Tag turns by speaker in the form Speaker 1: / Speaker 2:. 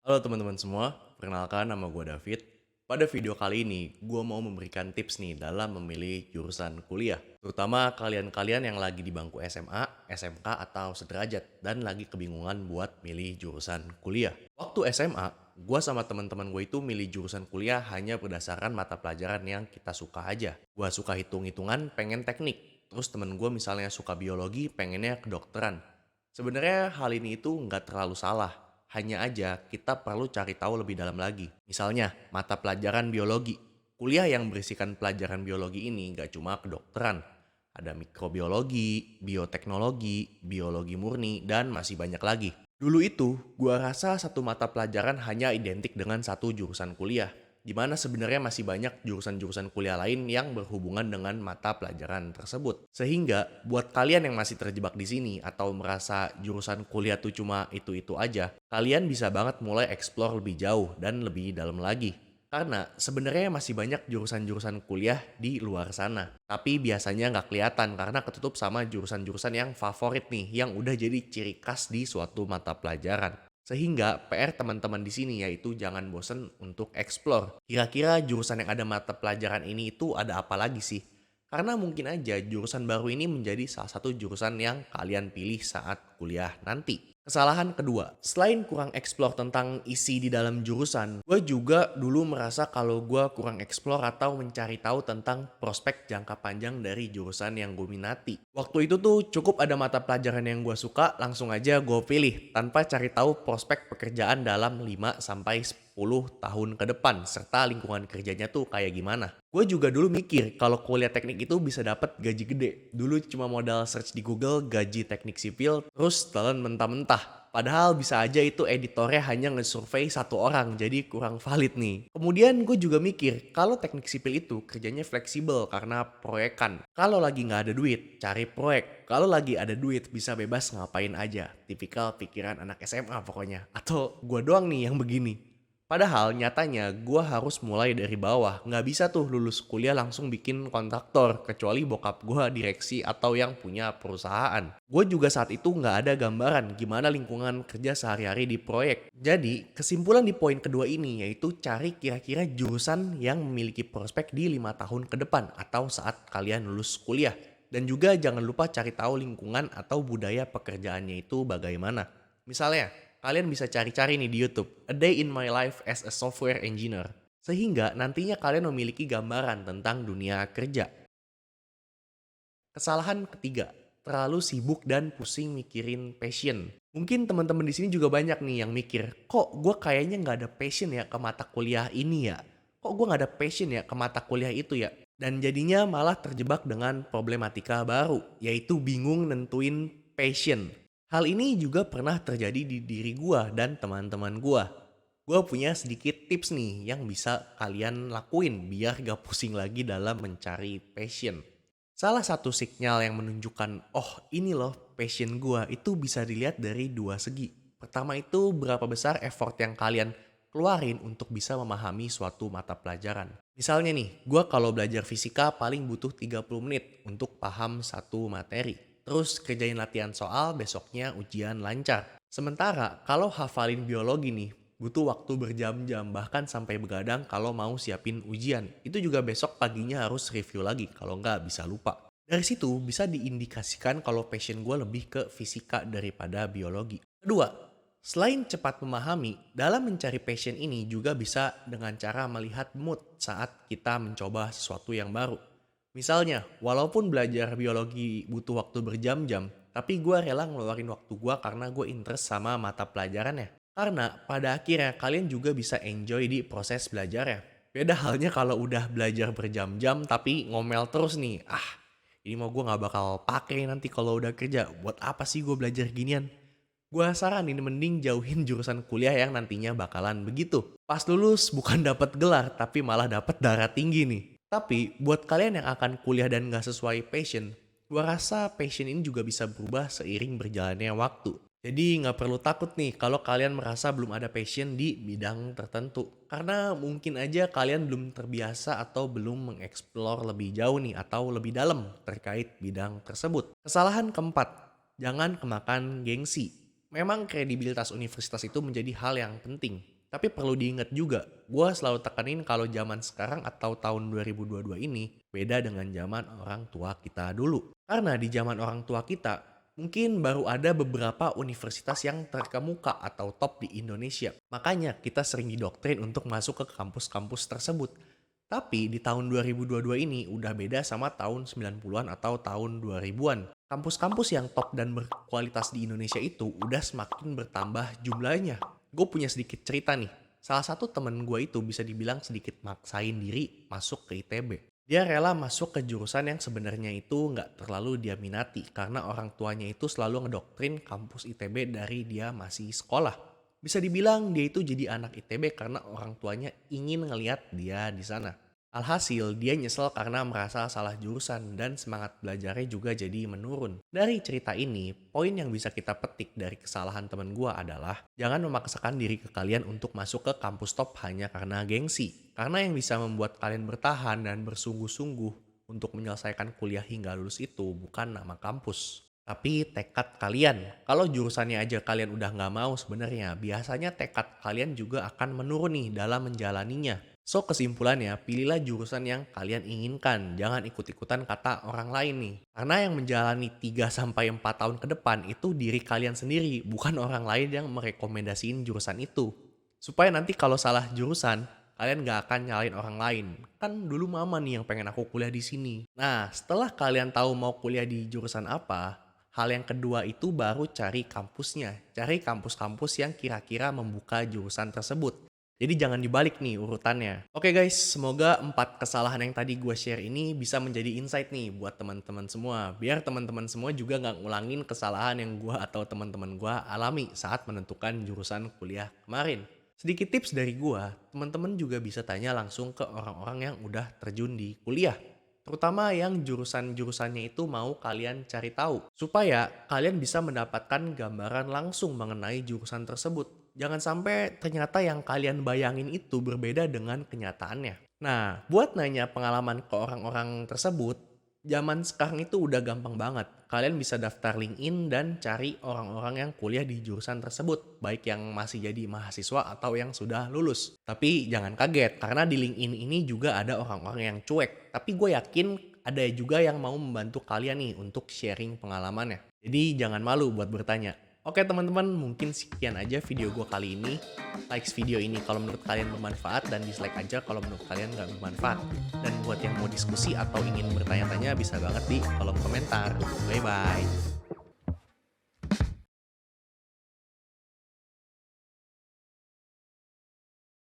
Speaker 1: Halo teman-teman semua, perkenalkan nama gue David. Pada video kali ini, gue mau memberikan tips nih dalam memilih jurusan kuliah. Terutama kalian-kalian yang lagi di bangku SMA, SMK, atau sederajat dan lagi kebingungan buat milih jurusan kuliah. Waktu SMA, gue sama teman-teman gue itu milih jurusan kuliah hanya berdasarkan mata pelajaran yang kita suka aja. Gue suka hitung-hitungan, pengen teknik. Terus temen gue misalnya suka biologi, pengennya kedokteran. Sebenarnya hal ini itu nggak terlalu salah. Hanya aja kita perlu cari tahu lebih dalam lagi. Misalnya, mata pelajaran biologi. Kuliah yang berisikan pelajaran biologi ini nggak cuma kedokteran. Ada mikrobiologi, bioteknologi, biologi murni, dan masih banyak lagi. Dulu itu, gua rasa satu mata pelajaran hanya identik dengan satu jurusan kuliah, di mana sebenarnya masih banyak jurusan-jurusan kuliah lain yang berhubungan dengan mata pelajaran tersebut. Sehingga buat kalian yang masih terjebak di sini atau merasa jurusan kuliah tuh cuma itu-itu aja, kalian bisa banget mulai explore lebih jauh dan lebih dalam lagi. Karena sebenarnya masih banyak jurusan-jurusan kuliah di luar sana. Tapi biasanya nggak kelihatan karena ketutup sama jurusan-jurusan yang favorit nih, yang udah jadi ciri khas di suatu mata pelajaran. Sehingga PR teman-teman di sini yaitu jangan bosen untuk explore. Kira-kira jurusan yang ada mata pelajaran ini itu ada apa lagi sih? Karena mungkin aja jurusan baru ini menjadi salah satu jurusan yang kalian pilih saat kuliah nanti. Kesalahan kedua, selain kurang explore tentang isi di dalam jurusan, gue juga dulu merasa kalau gue kurang explore atau mencari tahu tentang prospek jangka panjang dari jurusan yang gue minati. Waktu itu tuh cukup ada mata pelajaran yang gue suka, langsung aja gue pilih tanpa cari tahu prospek pekerjaan dalam 5 sampai 10 tahun ke depan serta lingkungan kerjanya tuh kayak gimana. Gue juga dulu mikir kalau kuliah teknik itu bisa dapat gaji gede. Dulu cuma modal search di Google gaji teknik sipil, terus telan mentah-mentah. Padahal bisa aja itu editornya hanya nge-survey satu orang, jadi kurang valid nih. Kemudian gue juga mikir, kalau teknik sipil itu kerjanya fleksibel karena proyekan. Kalau lagi nggak ada duit, cari proyek. Kalau lagi ada duit, bisa bebas ngapain aja. Tipikal pikiran anak SMA pokoknya. Atau gue doang nih yang begini. Padahal nyatanya gue harus mulai dari bawah. Nggak bisa tuh lulus kuliah langsung bikin kontraktor. Kecuali bokap gue direksi atau yang punya perusahaan. Gue juga saat itu nggak ada gambaran gimana lingkungan kerja sehari-hari di proyek. Jadi kesimpulan di poin kedua ini yaitu cari kira-kira jurusan yang memiliki prospek di 5 tahun ke depan atau saat kalian lulus kuliah. Dan juga jangan lupa cari tahu lingkungan atau budaya pekerjaannya itu bagaimana. Misalnya, kalian bisa cari-cari nih di YouTube, A Day in My Life as a Software Engineer. Sehingga nantinya kalian memiliki gambaran tentang dunia kerja. Kesalahan ketiga, terlalu sibuk dan pusing mikirin passion. Mungkin teman-teman di sini juga banyak nih yang mikir, kok gue kayaknya nggak ada passion ya ke mata kuliah ini ya? Kok gue nggak ada passion ya ke mata kuliah itu ya? Dan jadinya malah terjebak dengan problematika baru, yaitu bingung nentuin passion. Hal ini juga pernah terjadi di diri gua dan teman-teman gua. Gua punya sedikit tips nih yang bisa kalian lakuin biar gak pusing lagi dalam mencari passion. Salah satu sinyal yang menunjukkan, oh ini loh passion gua itu bisa dilihat dari dua segi. Pertama itu berapa besar effort yang kalian keluarin untuk bisa memahami suatu mata pelajaran. Misalnya nih, gua kalau belajar fisika paling butuh 30 menit untuk paham satu materi. Terus kerjain latihan soal, besoknya ujian lancar. Sementara kalau hafalin biologi nih, butuh waktu berjam-jam bahkan sampai begadang kalau mau siapin ujian. Itu juga besok paginya harus review lagi kalau nggak bisa lupa. Dari situ bisa diindikasikan kalau passion gue lebih ke fisika daripada biologi. Kedua, selain cepat memahami, dalam mencari passion ini juga bisa dengan cara melihat mood saat kita mencoba sesuatu yang baru. Misalnya, walaupun belajar biologi butuh waktu berjam-jam, tapi gue rela ngeluarin waktu gue karena gue interest sama mata pelajarannya. Karena pada akhirnya kalian juga bisa enjoy di proses belajarnya. Beda halnya kalau udah belajar berjam-jam tapi ngomel terus nih. Ini mau gue gak bakal pakai nanti kalau udah kerja. Buat apa sih gue belajar ginian? Gue saranin mending jauhin jurusan kuliah yang nantinya bakalan begitu. Pas lulus bukan dapat gelar tapi malah dapat darah tinggi nih. Tapi buat kalian yang akan kuliah dan gak sesuai passion, gue rasa passion ini juga bisa berubah seiring berjalannya waktu. Jadi nggak perlu takut nih kalau kalian merasa belum ada passion di bidang tertentu. Karena mungkin aja kalian belum terbiasa atau belum mengeksplor lebih jauh nih atau lebih dalam terkait bidang tersebut. Kesalahan keempat, jangan kemakan gengsi. Memang kredibilitas universitas itu menjadi hal yang penting. Tapi perlu diingat juga, gue selalu tekanin kalau zaman sekarang atau tahun 2022 ini beda dengan zaman orang tua kita dulu. Karena di zaman orang tua kita, mungkin baru ada beberapa universitas yang terkemuka atau top di Indonesia. Makanya kita sering didoktrin untuk masuk ke kampus-kampus tersebut. Tapi di tahun 2022 ini udah beda sama tahun 90-an atau tahun 2000-an. Kampus-kampus yang top dan berkualitas di Indonesia itu udah semakin bertambah jumlahnya. Gue punya sedikit cerita nih. Salah satu temen gue itu bisa dibilang sedikit maksain diri masuk ke ITB. Dia rela masuk ke jurusan yang sebenarnya itu nggak terlalu dia minati karena orang tuanya itu selalu ngedoktrin kampus ITB dari dia masih sekolah. Bisa dibilang dia itu jadi anak ITB karena orang tuanya ingin ngeliat dia di sana. Alhasil, dia nyesel karena merasa salah jurusan dan semangat belajarnya juga jadi menurun. Dari cerita ini, poin yang bisa kita petik dari kesalahan temen gua adalah jangan memaksakan diri ke kalian untuk masuk ke kampus top hanya karena gengsi. Karena yang bisa membuat kalian bertahan dan bersungguh-sungguh untuk menyelesaikan kuliah hingga lulus itu bukan nama kampus. Tapi tekad kalian. Kalau jurusannya aja kalian udah nggak mau sebenarnya, biasanya tekad kalian juga akan menurun nih dalam menjalaninya. So kesimpulannya, pilihlah jurusan yang kalian inginkan. Jangan ikut-ikutan kata orang lain nih. Karena yang menjalani 3-4 tahun ke depan itu diri kalian sendiri, bukan orang lain yang merekomendasiin jurusan itu. Supaya nanti kalau salah jurusan, kalian gak akan nyalain orang lain. Kan dulu mama nih yang pengen aku kuliah di sini. Nah, setelah kalian tahu mau kuliah di jurusan apa, hal yang kedua itu baru cari kampusnya. Cari kampus-kampus yang kira-kira membuka jurusan tersebut. Jadi jangan dibalik nih urutannya. Oke guys, semoga 4 kesalahan yang tadi gue share ini bisa menjadi insight nih buat teman-teman semua. Biar teman-teman semua juga gak ngulangin kesalahan yang gue atau teman-teman gue alami saat menentukan jurusan kuliah kemarin. Sedikit tips dari gue, teman-teman juga bisa tanya langsung ke orang-orang yang udah terjun di kuliah. Terutama yang jurusan-jurusannya itu mau kalian cari tahu. Supaya kalian bisa mendapatkan gambaran langsung mengenai jurusan tersebut. Jangan sampai ternyata yang kalian bayangin itu berbeda dengan kenyataannya. Nah, buat nanya pengalaman ke orang-orang tersebut, zaman sekarang itu udah gampang banget. Kalian bisa daftar LinkedIn dan cari orang-orang yang kuliah di jurusan tersebut. Baik yang masih jadi mahasiswa atau yang sudah lulus. Tapi jangan kaget, karena di LinkedIn ini juga ada orang-orang yang cuek. Tapi gue yakin ada juga yang mau membantu kalian nih untuk sharing pengalamannya. Jadi jangan malu buat bertanya. Oke teman-teman, mungkin sekian aja video gue kali ini. Like video ini kalau menurut kalian bermanfaat dan dislike aja kalau menurut kalian nggak bermanfaat. Dan buat yang mau diskusi atau ingin bertanya-tanya bisa banget di kolom komentar. Bye-bye.